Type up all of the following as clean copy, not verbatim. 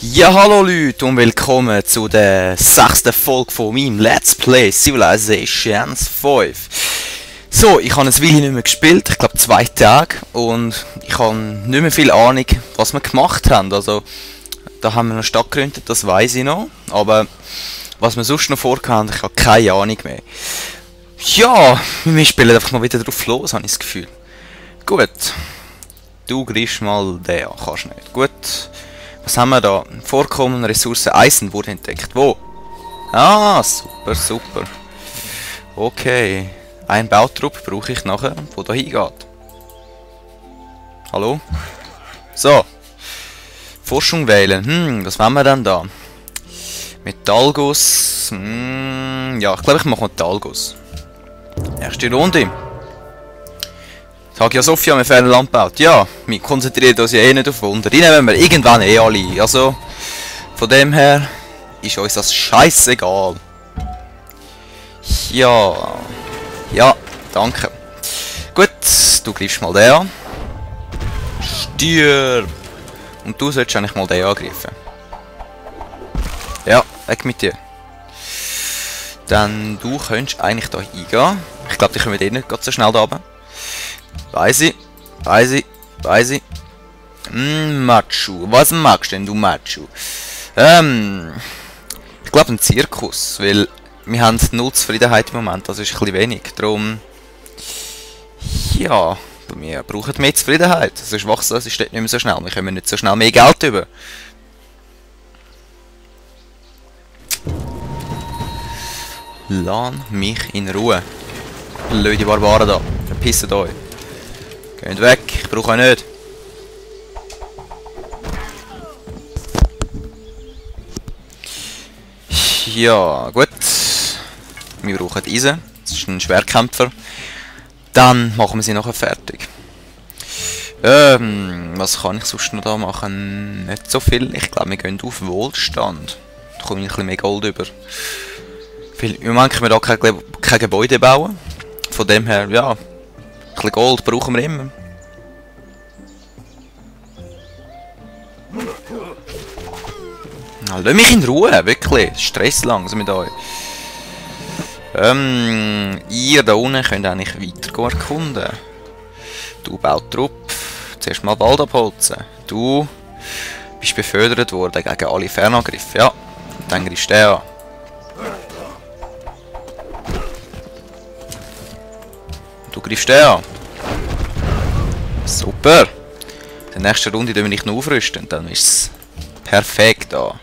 Ja, hallo Leute und willkommen zu der 6. Folge von meinem Let's Play Civilization 5. So, ich habe ein Weile nicht mehr gespielt, ich glaube 2 Tage, und ich habe nicht mehr viel Ahnung, was wir gemacht haben. Also, da haben wir eine Stadt gegründet, das weiß ich noch, aber was wir sonst noch vorhaben, ich habe keine Ahnung mehr. Ja, wir spielen einfach mal wieder drauf los, habe ich das Gefühl. Gut, du greifst mal den an, kannst nicht. Gut. Was haben wir da? Vorkommen Ressource Eisen wurde entdeckt. Wo? Ah, super, super. Okay. Ein Bautrupp brauche ich nachher, wo da hingeht. Hallo? So. Forschung wählen. Was wollen wir denn da? Metallguss. Ja, ich glaube, ich mache Metallguss. Erste Runde. Hagia Sophia, wir fehlen Land gebaut. Ja, wir konzentrieren uns ja eh nicht auf Wunder. Die nehmen wir irgendwann eh alle. Also, von dem her ist uns das scheißegal. Ja. Ja, danke. Gut, du greifst mal den an. Stirb! Und du solltest eigentlich mal den angreifen. Ja, weg mit dir. Dann du könntest eigentlich da hingehen. Ich glaube, die kommen eh nicht so schnell da runter. Weiß ich. Machu. Was magst denn du, Machu? Ich glaube ein Zirkus, weil wir haben null Zufriedenheit im Moment, das ist ein bisschen wenig. Darum, ja, wir brauchen mehr Zufriedenheit. Sonst wächst das nicht mehr so schnell. Wir kommen nicht so schnell mehr Geld über. Lass mich in Ruhe. Blöde Barbaren da. Verpisst euch. Geht weg, ich brauche euch nicht. Ja, gut. Wir brauchen Eisen. Das ist ein Schwerkämpfer. Dann machen wir sie nachher fertig. Was kann ich sonst noch da machen? Nicht so viel. Ich glaube, wir gehen auf Wohlstand. Da komme ich ein bisschen mehr Gold über. Im Moment können wir da kein Gebäude bauen. Von dem her, ja. Ein bisschen Gold brauchen wir immer. Lass mich in Ruhe, wirklich. Stress langsam mit euch. Ihr da unten könnt eigentlich weiter erkunden. Du Bautrupp. Zuerst mal Wald abholzen. Du bist befördert worden gegen alle Fernangriffe. Ja, dann greifst du den an. Du greifst den an. Super. In der nächsten Runde tun wir nicht noch aufrüsten, dann ist es perfekt da.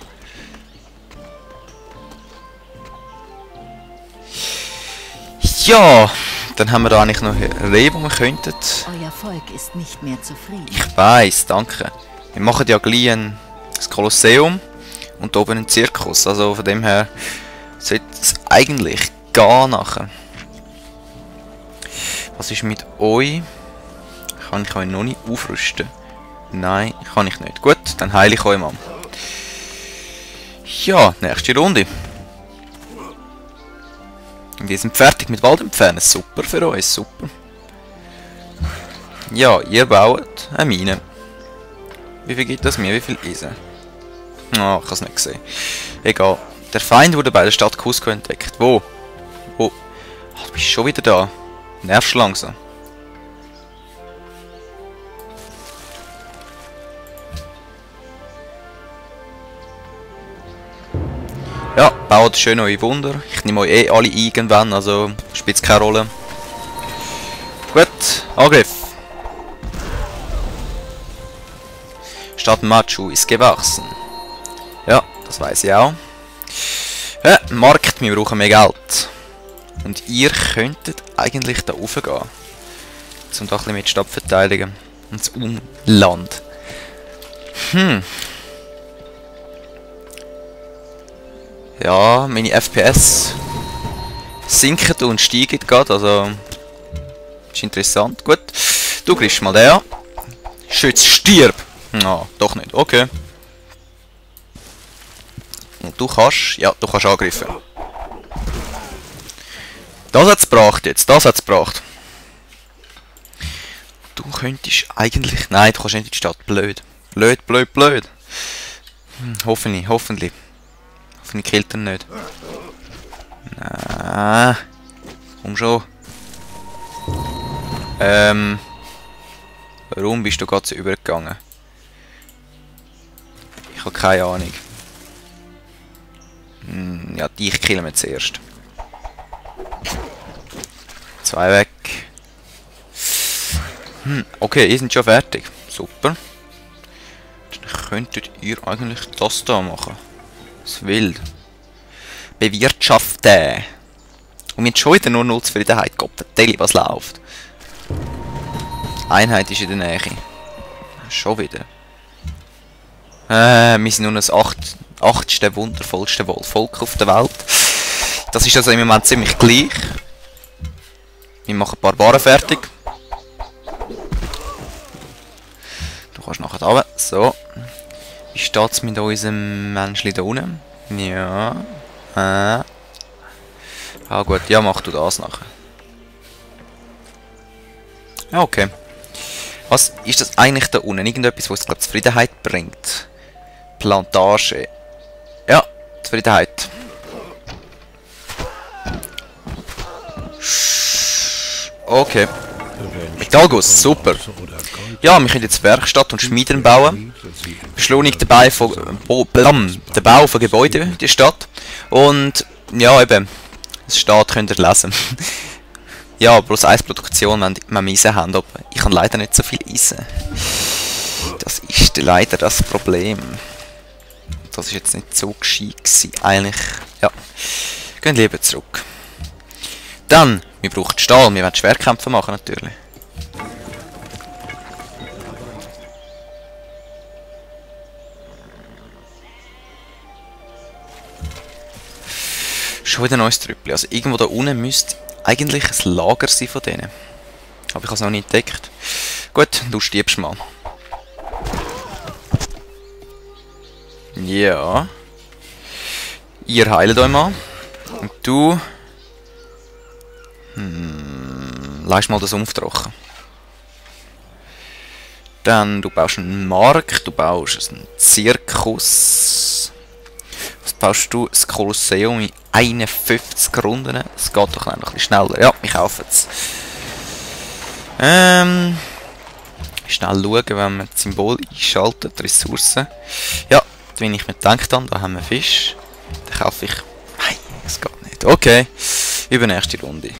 Ja, dann haben wir da eigentlich noch Reh, wo wir könnten. Euer Volk ist nicht mehr zufrieden. Ich weiss, danke. Wir machen ja gleich ein Kolosseum und oben einen Zirkus. Also von dem her sollte es eigentlich gehen nachher. Was ist mit euch? Kann ich euch noch nicht aufrüsten? Nein, kann ich nicht. Gut, dann heile ich euch mal. Ja, nächste Runde. Wir sind fertig mit Wald entfernen. Super für uns, super. Ja, ihr baut eine Mine. Wie viel gibt das mir? Wie viel Eisen? Ah, ich habe es nicht gesehen. Egal. Der Feind wurde bei der Stadt Cusco entdeckt. Wo? Wo? Ach, du bist schon wieder da. Nervst langsam. Ja, baut schön neue Wunder. Ich nehme euch eh alle irgendwann, also spielt es keine Rolle. Gut, Angriff. Stadt Machu ist gewachsen. Ja, das weiß ich auch. Ja, Markt, wir brauchen mehr Geld. Und ihr könntet eigentlich da raufgehen. Um da ein bisschen mit Stadt verteidigen. Und das Umland. Ja, meine FPS sinken und steigen gerade, also ist interessant. Gut, du greifst mal den an. Schütz, stirb! Ah, doch nicht, okay. Und du kannst, ja, du kannst angreifen. Das hat's gebracht jetzt, das hat's gebracht. Du könntest eigentlich, nein, du kannst nicht in die Stadt, blöd. Blöd. Hoffentlich. Hoffentlich killt er nicht. Nein. Komm schon. Warum bist du gerade so übergegangen? Ich habe keine Ahnung. Ja, dich killen wir zuerst. 2 weg. Okay, ihr seid schon fertig. Super. Dann könntet ihr eigentlich das da machen. Das ist wild. Bewirtschaften. Und wir haben schon wieder nur 0 Zufriedenheit. Gott, vertell, was läuft. Einheit ist in der Nähe. Schon wieder. Wir sind nur das 8. wundervollste Volk auf der Welt. Das ist also im Moment ziemlich gleich. Wir machen ein paar Waren fertig. Du kannst nachher da. So. Wie steht es mit unserem Menschli da unten? Ja. Ah gut, ja, mach du das nachher. Ja, okay. Was ist das eigentlich da unten? Irgendetwas, was glaube Zufriedenheit bringt. Plantage. Ja, Zufriedenheit. Okay. Metallguss, super. Ja, wir können jetzt Werkstatt und Schmieden bauen. Beschleunigt den Bau von Gebäuden in der Stadt. Und ja, eben, es steht, könnt ihr lesen. Ja, bloß Eisproduktion, wenn wir Eisen haben. Aber ich habe leider nicht so viel Eisen. Das ist leider das Problem. Das ist jetzt nicht so gescheit gewesen. Eigentlich, ja. Gehen lieber zurück. Dann, wir brauchen Stahl. Wir wollen Schwerkämpfe machen, natürlich. Schon wieder ein neues Trüppli. Also irgendwo da unten müsste eigentlich ein Lager sein von denen. Aber ich habe es noch nicht entdeckt. Gut, du stirbst mal. Ja. Ihr heilt euch mal. Und du... Leist mal das Auftrocken. Dann, du baust einen Markt, du baust einen Zirkus. Was baust du? Das Kolosseum in 51 Runden. Das geht doch noch ein bisschen schneller. Ja, wir kaufen es. Schnell schauen, wenn man das Symbol einschaltet, Ressourcen. Ja, wenn ich mir gedacht habe, da haben wir Fisch. Dann kaufe ich... Nein, das geht nicht. Okay, übernächste Runde.